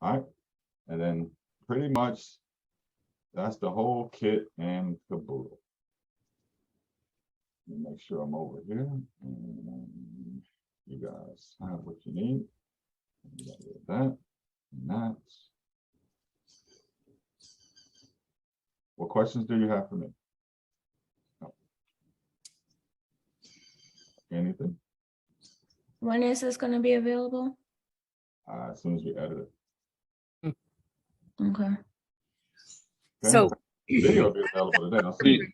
All right, and then pretty much that's the whole kit and caboodle. Let me make sure I'm over here. And you guys have what you need. You got that and that. What questions do you have for me? No. Anything? When is this going to be available? As soon as we edit it. Okay. Okay? So Video will be available today. I'll see you.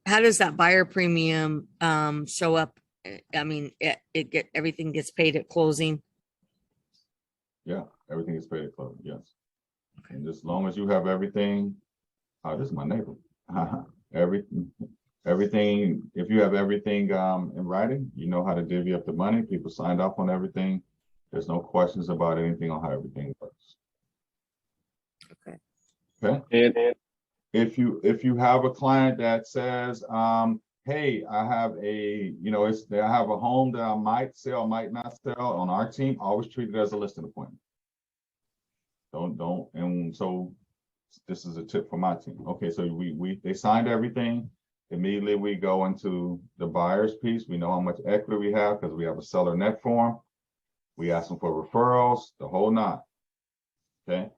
how does that buyer premium show up? I mean, everything gets paid at closing. Yeah, everything is paid at close. Yes. And just as long as you have everything, this is my neighbor. Everything, if you have everything in writing, you know how to divvy up the money. People signed off on everything. There's no questions about anything on how everything works. Okay. Okay. And If you have a client that says, hey, I have a, I have a home that I might sell, might not sell on our team, always treat it as a listing appointment. Don't, and so this is a tip for my team. Okay, so they signed everything. Immediately we go into the buyer's piece. We know how much equity we have because we have a seller net form. We ask them for referrals, the whole nine. Okay.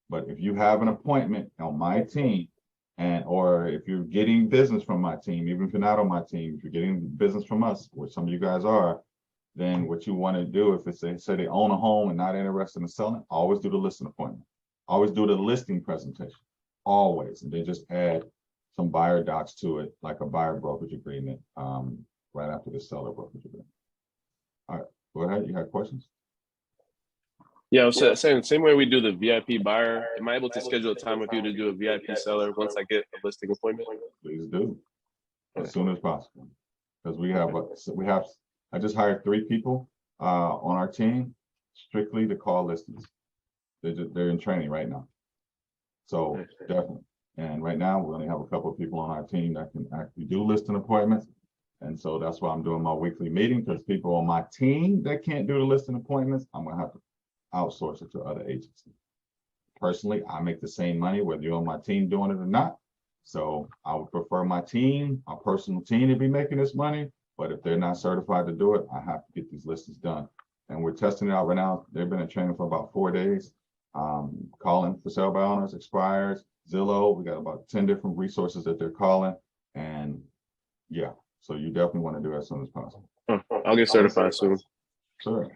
But if you have an appointment on my team, or if you're getting business from my team, even if you're not on my team, if you're getting business from us, which some of you guys are, then what you want to do, if it's say they own a home and not interested in selling, always do the listing appointment. Always do the listing presentation. Always. And then just add some buyer docs to it, like a buyer brokerage agreement, right after the seller brokerage agreement. All right, go ahead. You have questions? yeah, I was saying same way we do the VIP buyer. Am I able to schedule a time with you to do a VIP seller once I get a listing appointment? Please do, as soon as possible. Because I just hired 3 people on our team strictly to call listings. They're in training right now. So definitely. And right now we only have a couple of people on our team that can actually do listing appointments. And so that's why I'm doing my weekly meeting, because people on my team that can't do the listing appointments, I'm gonna have to outsource it to other agencies. Personally, I make the same money whether you're on my team doing it or not. So I would prefer my team, our personal team, to be making this money. But if they're not certified to do it, I have to get these listings done. And we're testing it out right now. They've been in training for about 4 days. Calling for sale by owners, expires, Zillow. We got about 10 different resources that they're calling. And yeah, so you definitely want to do it as soon as possible. I'll get certified soon. Sure.